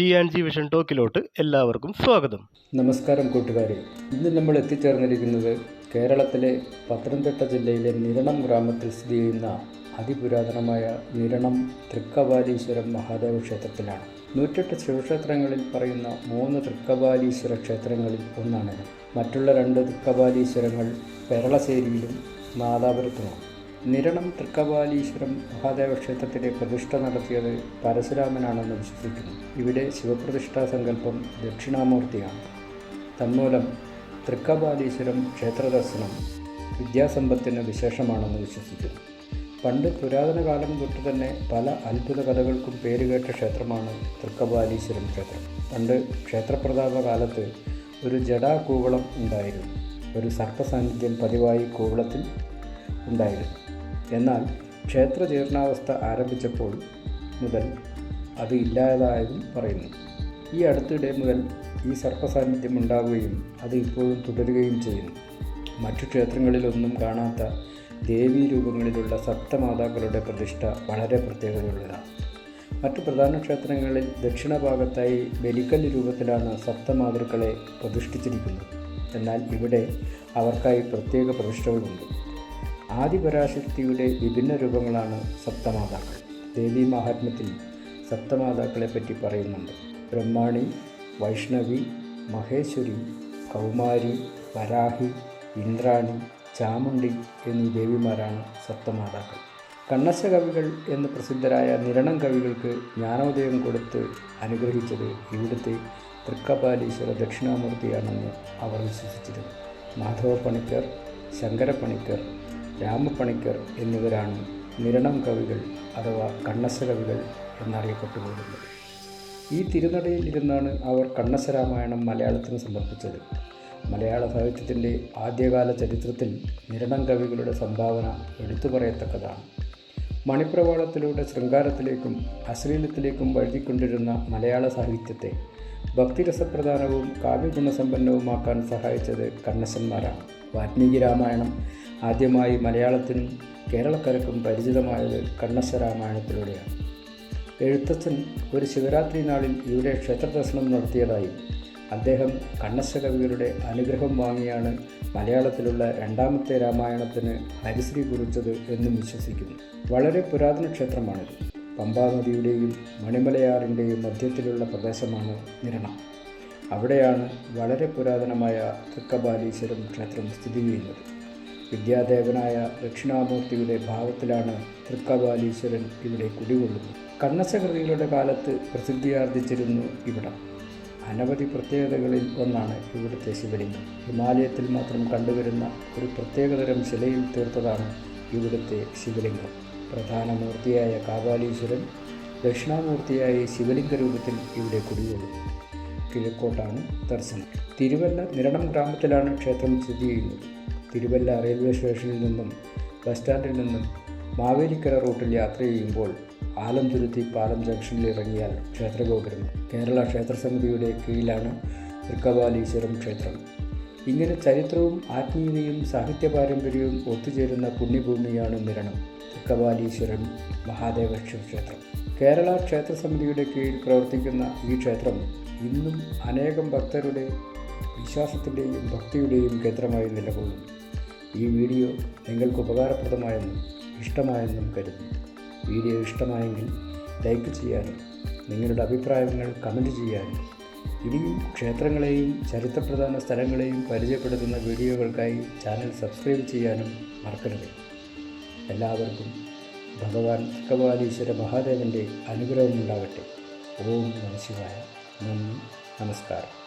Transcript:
G vision ടോക്കിലോട്ട് എല്ലാവർക്കും സ്വാഗതം. നമസ്കാരം കൂട്ടുകാരെ. ഇന്ന് നമ്മൾ എത്തിച്ചേർന്നിരിക്കുന്നത് കേരളത്തിലെ പത്തനംതിട്ട ജില്ലയിലെ നിരണം ഗ്രാമത്തിൽ സ്ഥിതി ചെയ്യുന്ന അതിപുരാതനമായ നിരണം തൃക്കപാലീശ്വരം മഹാദേവ ക്ഷേത്രത്തിലാണ്. 108 ശിവക്ഷേത്രങ്ങളിൽ പറയുന്ന 3 തൃക്കപാലീശ്വര ക്ഷേത്രങ്ങളിൽ ഒന്നാണിത്. മറ്റുള്ള 2 തൃക്കപാലീശ്വരങ്ങൾ പെരളശ്ശേരിയിലും നാദാപുരത്തുമാണ്. നിരണം തൃക്കപാലീശ്വരം മഹാദേവ ക്ഷേത്രത്തിലെ പ്രതിഷ്ഠ നടത്തിയത് പരശുരാമനാണെന്ന് വിശ്വസിക്കുന്നു. ഇവിടെ ശിവപ്രതിഷ്ഠാ സങ്കല്പം ദക്ഷിണാമൂർത്തിയാണ്. തന്മൂലം തൃക്കപാലീശ്വരം ക്ഷേത്രദർശനം വിദ്യാസമ്പത്തിന് വിശേഷമാണെന്ന് വിശ്വസിക്കുന്നു. പണ്ട് പുരാതന കാലം തൊട്ട് തന്നെ പല അത്ഭുത കഥകൾക്കും പേരുകേട്ട ക്ഷേത്രമാണ് തൃക്കപാലീശ്വരം ക്ഷേത്രം. പണ്ട് ക്ഷേത്രപ്രതാപ കാലത്ത് ഒരു ജടാകൂവളം ഉണ്ടായിരുന്നു. ഒരു സർപ്പസാന്നിധ്യം പതിവായി കൂവളത്തിൽ ഉണ്ടായിരുന്നു. എന്നാൽ ക്ഷേത്ര ജീർണാവസ്ഥ ആരംഭിച്ചപ്പോൾ മുതൽ അത് ഇല്ലാതായതും പറയുന്നു. ഈ അടുത്തിടെ മുതൽ ഈ സർപ്പസാന്നിധ്യം ഉണ്ടാവുകയും അത് ഇപ്പോഴും തുടരുകയും ചെയ്യുന്നു. മറ്റു ക്ഷേത്രങ്ങളിലൊന്നും കാണാത്ത ദേവീ രൂപങ്ങളിലുള്ള സപ്തമാതാക്കളുടെ പ്രതിഷ്ഠ വളരെ പ്രത്യേകതയുള്ളതാണ്. മറ്റു പ്രധാന ക്ഷേത്രങ്ങളിൽ ദക്ഷിണഭാഗത്തായി ബലിക്കല്ല് രൂപത്തിലാണ് സപ്തമാതൃക്കളെ പ്രതിഷ്ഠിച്ചിരിക്കുന്നത്. എന്നാൽ ഇവിടെ അവർക്കായി പ്രത്യേക പ്രതിഷ്ഠകളുണ്ട്. ആദിപരാശക്തിയുടെ വിഭിന്ന രൂപങ്ങളാണ് സപ്തമാതാക്കൾ. ദേവീ മാഹാത്മ്യത്തിൽ സപ്തമാതാക്കളെപ്പറ്റി പറയുന്നുണ്ട്. ബ്രഹ്മാണി, വൈഷ്ണവി, മഹേശ്വരി, കൗമാരി, വരാഹി, ഇന്ദ്രാണി, ചാമുണ്ഡി എന്നീ ദേവിമാരാണ് സപ്തമാതാക്കൾ. കണ്ണശ കവികൾ എന്ന് പ്രസിദ്ധരായ നിരണം കവികൾക്ക് ജ്ഞാനോദയം കൊടുത്ത് അനുഗ്രഹിച്ചത് ഇവിടുത്തെ തൃക്കപാലീശ്വര ദക്ഷിണാമൂർത്തിയാണെന്ന് അവർ വിശ്വസിച്ചിരുന്നു. മാധവ പണിക്കർ, ശങ്കരപ്പണിക്കർ, രാമപ്പണിക്കർ എന്നിവരാണ് നിരണം കവികൾ അഥവാ കണ്ണശ കവികൾ എന്നറിയപ്പെട്ടുപോകുന്നത്. ഈ തിരുനടയിൽ ഇരുന്നാണ് അവർ കണ്ണശരാമായണം മലയാളത്തിന് സമർപ്പിച്ചത്. മലയാള സാഹിത്യത്തിൻ്റെ ആദ്യകാല ചരിത്രത്തിൽ നിരണം കവികളുടെ സംഭാവന എടുത്തു പറയത്തക്കതാണ്. മണിപ്രവാളത്തിലൂടെ ശൃംഗാരത്തിലേക്കും അശ്ലീലത്തിലേക്കും വഴുതിക്കൊണ്ടിരുന്ന മലയാള സാഹിത്യത്തെ ഭക്തിരസപ്രധാനവും കാവ്യഗുണസമ്പന്നവുമാക്കാൻ സഹായിച്ചത് കണ്ണശന്മാരാണ്. വാൽമീകി രാമായണം ആദ്യമായി മലയാളത്തിനും കേരളക്കരക്കും പരിചിതമായത് കണ്ണശരാമായണത്തിലൂടെയാണ്. എഴുത്തച്ഛൻ ഒരു ശിവരാത്രി നാളിൽ ഇവിടെ ക്ഷേത്രദർശനം നടത്തിയതായും അദ്ദേഹം കണ്ണശ കവികളുടെ അനുഗ്രഹം വാങ്ങിയാണ് മലയാളത്തിലുള്ള 2ാമത്തെ രാമായണത്തിന് ഹരിശ്രീ കുറിച്ചത് എന്നും വിശ്വസിക്കുന്നു. വളരെ പുരാതന ക്ഷേത്രമാണിത്. പമ്പാനദിയുടെയും മണിമലയാറിൻ്റെയും മധ്യത്തിലുള്ള പ്രദേശമാണ് നിരണം. അവിടെയാണ് വളരെ പുരാതനമായ തൃക്കപാലീശ്വരം ക്ഷേത്രം സ്ഥിതി ചെയ്യുന്നത്. വിദ്യാദേവനായ ദക്ഷിണാമൂർത്തിയുടെ ഭാവത്തിലാണ് തൃക്കപാലീശ്വരൻ ഇവിടെ കുടികൊള്ളുന്നത്. കണ്ണശകൃതികളുടെ കാലത്ത് പ്രസിദ്ധിയാർജിച്ചിരുന്നു ഇവിടം. അനവധി പ്രത്യേകതകളിൽ ഒന്നാണ് ഇവിടുത്തെ ശിവലിംഗം. ഹിമാലയത്തിൽ മാത്രം കണ്ടുവരുന്ന ഒരു പ്രത്യേകതരം ശിലയിൽ തീർത്തതാണ് ഇവിടുത്തെ ശിവലിംഗം. പ്രധാന മൂർത്തിയായ കാപാലീശ്വരൻ ദക്ഷിണാമൂർത്തിയായ ശിവലിംഗ രൂപത്തിൽ ഇവിടെ കുടികൊള്ളുന്നു. കിഴക്കോട്ടാണ് ദർശനം. തിരുവല്ല നിരണം ഗ്രാമത്തിലാണ് ക്ഷേത്രം സ്ഥിതി ചെയ്യുന്നത്. തിരുവല്ല റെയിൽവേ സ്റ്റേഷനിൽ നിന്നും ബസ് സ്റ്റാൻഡിൽ നിന്നും മാവേലിക്കര റൂട്ടിൽ യാത്ര ചെയ്യുമ്പോൾ ആലംതുരുത്തി പാലം ജംഗ്ഷനിൽ ഇറങ്ങിയാൽ ക്ഷേത്രഗോപുരം. കേരള ക്ഷേത്ര സമിതിയുടെ കീഴിലാണ് തൃക്കപാലീശ്വരം ക്ഷേത്രം. ഇങ്ങനെ ചരിത്രവും ആത്മീയതയും സാഹിത്യ പാരമ്പര്യവും ഒത്തുചേരുന്ന പുണ്യഭൂമിയാണ് നിരണം തൃക്കപാലീശ്വരം മഹാദേവ ക്ഷേത്രം. കേരള ക്ഷേത്ര സമിതിയുടെ കീഴിൽ പ്രവർത്തിക്കുന്ന ഈ ക്ഷേത്രം ഇന്നും അനേകം ഭക്തരുടെ വിശ്വാസത്തിൻ്റെയും ഭക്തിയുടെയും കേന്ദ്രമായി നിലകൊള്ളുന്നു. ഈ വീഡിയോ നിങ്ങൾക്ക് ഉപകാരപ്രദമായെന്നും ഇഷ്ടമായെന്നും കരുതുന്നു. വീഡിയോ ഇഷ്ടമായെങ്കിൽ ലൈക്ക് ചെയ്യാനും നിങ്ങളുടെ അഭിപ്രായങ്ങൾ കമൻറ്റ് ചെയ്യാനും ഇനിയും ക്ഷേത്രങ്ങളെയും ചരിത്രപ്രധാന സ്ഥലങ്ങളെയും പരിചയപ്പെടുത്തുന്ന വീഡിയോകൾക്കായി ചാനൽ സബ്സ്ക്രൈബ് ചെയ്യാനും മറക്കരുത്. എല്ലാവർക്കും ഭഗവാൻ തൃക്കപാലീശ്വര മഹാദേവൻ്റെ അനുഗ്രഹമുണ്ടാകട്ടെ. ഓം നമഃ ശിവായ. നന്ദി, നമസ്കാരം.